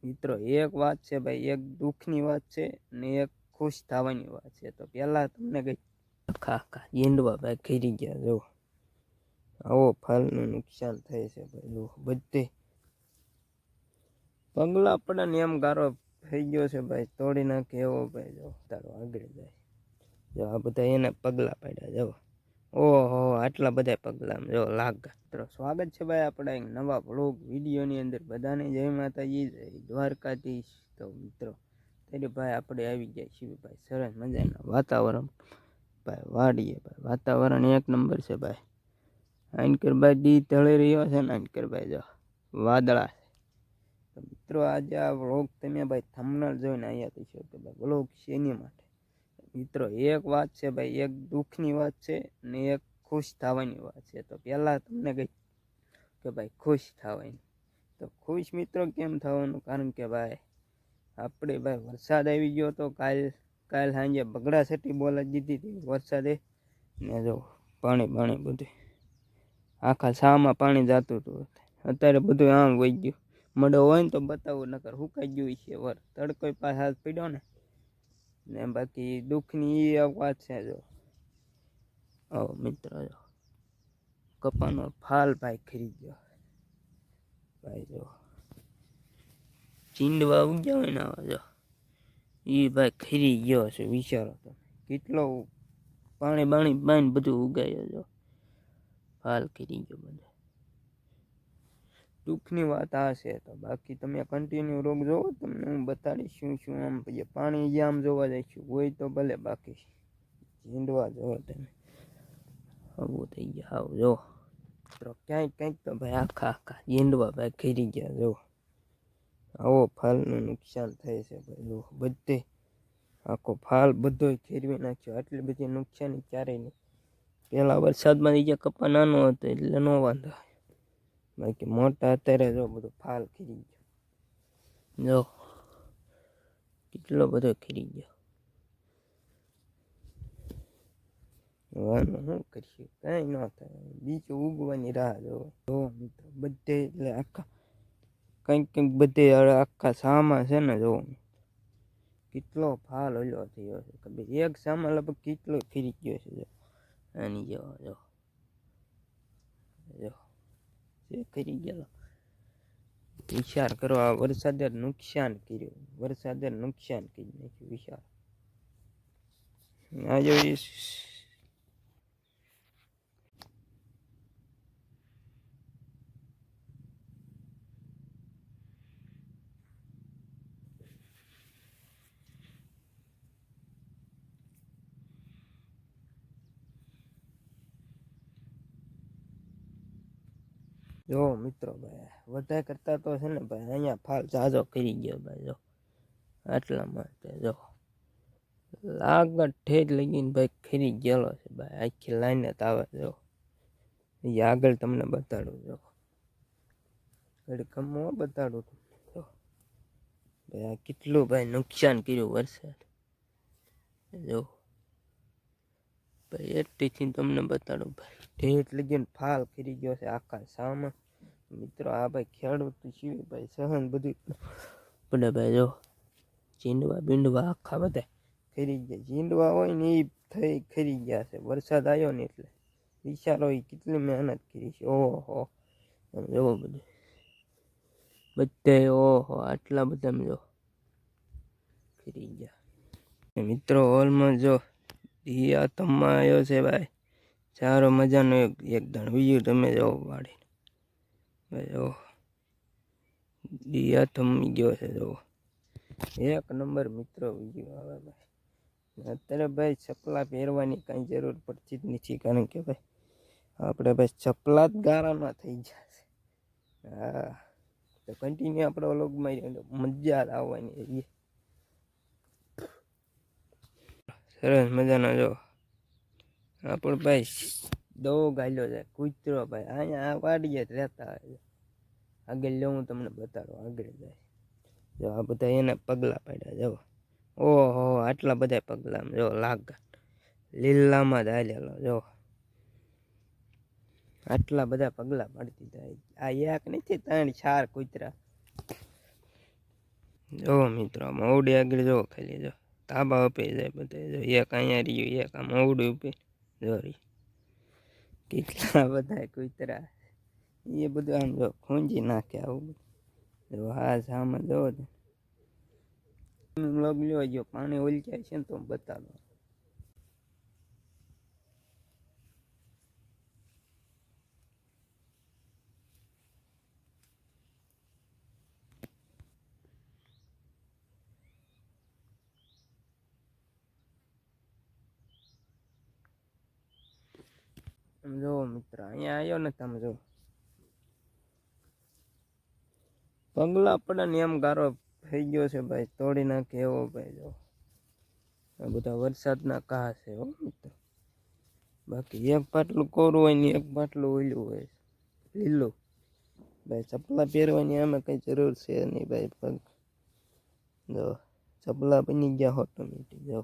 મિત્રો એક વાત છે ભાઈ, એક દુઃખની વાત છે ને એક ખુશ થવાની વાત છે. તો પેલા તમને કઈ આખા ઈંડવા ભાઈ ખરી ગયા. જો આવો ફળનું નુકસાન થાય છે ભાઈ. જો બધે પગલા પડે ને એમ ગારો થઈ ગયો છે ભાઈ, તોડી નાખે એવો ભાઈ. જો તારો આગળ જાય. જો આ બધા એને પગલા પડ્યા. જો ઓહો આટલા બધા પગલા જો લાગ. મિત્રો સ્વાગત છે ભાઈ આપણા એક નવા વ્લોગ વિડીયોની અંદર. બધાને જય માતાજી, જય દ્વારકાધીશ. તો મિત્રો ત્યારે ભાઈ આપણે આવી ગયા છીએ ભાઈ સરસ મજાના વાતાવરણ ભાઈ વાડીએ ભાઈ. વાતાવરણ એક નંબર છે ભાઈ. આનકર ભાઈ દી ઢળી રહ્યો છે ને આનકર ભાઈ જો વાદળા છે. તો મિત્રો આજે આ વ્લોગ તમે ભાઈ થંબનેલ જોઈને અહીંયા થશો કે ભાઈ વ્લોગ શેની માટે. મિત્રો એક વાત છે ભાઈ, એક દુઃખની વાત છે ને એક ખુશ થવાની વાત છે. તો પહેલાં તમને કહી કે ભાઈ ખુશ થવાની. તો ખુશ મિત્રો કેમ થવાનું, કારણ કે ભાઈ આપણે ભાઈ વરસાદ આવી ગયો તો કાલ સાંજે બગડા સટી બોલા દીધી હતી વરસાદે ને જો પાણી બધું આખા શામાં પાણી જતું હતું. અત્યારે બધું આમ વહી ગયું. મડો હોય ને તો બતાવું, નકર સુકાઈ ગયું છે વર. તડકો પાસે હાથ પડ્યો ને બાકી દુઃખની એ વાત છે. જો મિત્ર જો કપાનો ફાલ ભાઈ ખરી ગયો ભાઈ. જો ચીંડવા ઉગ્યા હોય ને જો એ ભાઈ ખરી ગયો છે. વિચારો તો કેટલો પાણી બધું ઉગાયો. જો ફાલ ખરી ગયો બધા. દુઃખની વાત આ છે. તો બાકી તમે કન્ટિન્યુ રોગ જોવો, તમને હું બતાડીશ શું આમ પાણી જે આમ જોવા જઈશું હોય તો ભલે, બાકી ચીંડવા જોવો તમે આવું થઈ ગયા. આવ જો તો ક્યાંક તો ભાઈ આખા ઈંડવા ભાઈ ખરી ગયા. જો આવો ફાલનું નુકસાન થાય છે ભાઈ. જો બધે આખો ફાલ બધો ફેરવી નાખ્યો. આટલી બધી નુકસાની ક્યારેય નહીં. પેલા વરસાદમાં જે કપા નાનો હતો એટલે ન વાંધો, બાકી મોટા અત્યારે જો બધું ફાલ ખરી ગયો. જો કેટલો બધો ખરી ગયો. શું કરીશું, કઈ ન થાય. બીજું ઉગવાની રાહ જો મિત્રો બધે એટલે આખા કંઈક બધે આખા સામા છે ને. જો કેટલો ફાલ ઓલો થયો છે કે ભાઈ એક સામા લગભગ કેટલો ફરી ગયો છે. જો આની જો કરી ગયેલો. વિચાર કરો, આ વરસાદે નુકસાન કર્યું. વરસાદે નુકસાન કરી નાખ્યું. વિચાર આ જો જો મિત્રો ભાઈ વધારે કરતા તો છે ને ભાઈ અહીંયા ફાલ જાજો કરી ગયો ભાઈ. જો આટલા માટે જો આગળ ઠેઠ લગીને ભાઈ ખરી ગયેલો છે ભાઈ. આખી લાઈન જ આવે. જો એ આગળ તમને બતાડું. જો ગમો બતાડું જો ભાઈ આ કેટલું ભાઈ નુકસાન કર્યું વરસાદ. જો ભાઈ એટલીથી તમને બતાડું ભાઈ ઠેઠ લગીને ફાલ કરી ગયો છે આખા સામાં. મિત્રો આ ભાઈ ખેડૂત સિવાય ભાઈ સહન બધું પડે ભાઈ. જો ચીંડવા આખા બધા ખરી ગયા. ચીંડવા હોય ને એ થઈ ખરી ગયા છે. વરસાદ આવ્યો ને એટલે વિચારો એ કેટલી મહેનત કરી છે. ઓહો જોવો બધે ઓહો આટલા બધા જો ખરી ગયા. મિત્રો હોલમાં જો દિયા તમમાં આવ્યો છે ભાઈ. સારો મજાનો એક ધણવીયું તમે જો વાળીને ભાઈ. જો દિયા થમી ગયો છે. જો એક નંબર મિત્રો વિડીયો આવે ભાઈ. અત્યારે ભાઈ ચપલા પહેરવાની કાંઈ જરૂર પડતી જ નથી, કારણ કે ભાઈ આપણે ભાઈ ચપલા જ ગારામાં થઈ જશે. હા તો કન્ટિન્યુ આપણે વ્લોગમાં મજા આવવાની. સરસ મજાનો જો આપણે ભાઈ દો ગાલ્યો છે કૂતરો ભાઈ. અહીંયા આ વાડીએ જ રહેતા હોય. આગળ લો હું તમને બતાડો આગળ જાય. જો આ બધા એને પગલા પાડ્યા. જો ઓહો આટલા બધા પગલા જો લાગ લીલામાં જ હાલેલો. જો આટલા બધા પગલા પાડતી જાય. આ એક નથી 3-4 કૂતરા. જો મિત્રો મવડી આગળ જો ખાલી જો તાબા આપી જાય બધા જો એક અહીંયા રહ્યું એક આ મવડી ઉપર જો રી કેટલા બધા કૂતરા એ બધું આમ જો ખૂંજી નાખે આવું બધું જો હા સામે જો લોગ લ્યો જો પાણી ઓલચાય છે ને તો બતાવો જો મિત્ર અહીંયા આવ્યો ને તમે જો પગલા પડે ને એમ ગારો થઈ ગયો છે ભાઈ તોડી નાખે એવો ભાઈ જો આ બધા વરસાદના કાહ છે હો મિત્ર બાકી એક પાટલું કોરું હોય ને એક પાટલું ઓલું હોય લીલું ભાઈ ચપલા પહેરવાની આમાં કઈ જરૂર છે નહીં ભાઈ પગ જો ચપલા બની ગયા ઓટોમેટિક જો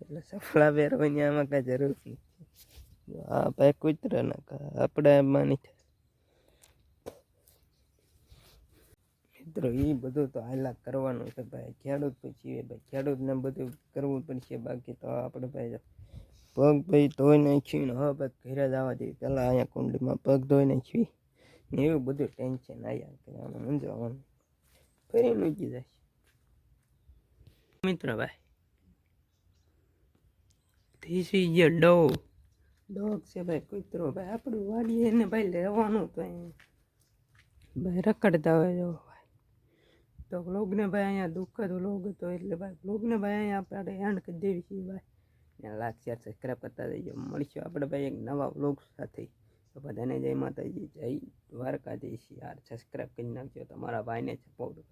એટલે ચપલા પહેરવાની આમાં કઈ જરૂર નથી આ ભાઈ કૂતરા ના કા આપણે એમાં નહીં મિત્રો એ બધું તો હાલા કરવાનું છે ભાઈ ખેડૂત પછી ભાઈ ખેડૂતને બધું કરવું પડશે બાકી તો આપણે ભાઈ પગ ભાઈ ધોઈ નાખ્યું ને હવે ભાઈ ઘરે જવા દઈએ પહેલાં અહીંયા કુંડીમાં પગ ધોઈ નાખ્યું ને એવું બધું ટેન્શન આવ્યા કરવાનું મૂંઝવવાનું ફરી મૂકી જાય મિત્ર ભાઈ ધીસ ઇઝ યર ડોગ છે ભાઈ કૂતરો ભાઈ આપણું વાડીએ ને ભાઈ લેવાનું તો ભાઈ રખડતા હોય જો તો વ્લોગને ભાઈ અહીંયા દુઃખદ વ્લોગ હતો એટલે ભાઈ વ્લોગને ભાઈ અહીંયા આપણે એન્ડ કરી દેવી છીએ ભાઈ ને લાઈક શેર સબસ્ક્રાઈબ કરતા જઈએ મળીશું આપણે ભાઈ એક નવા વ્લોગ સાથે તો બધાને જય માતાજી જય દ્વારકાધીશ યાર સબસ્ક્રાઈબ કરી નાખજો તમારા ભાઈને સપોર્ટ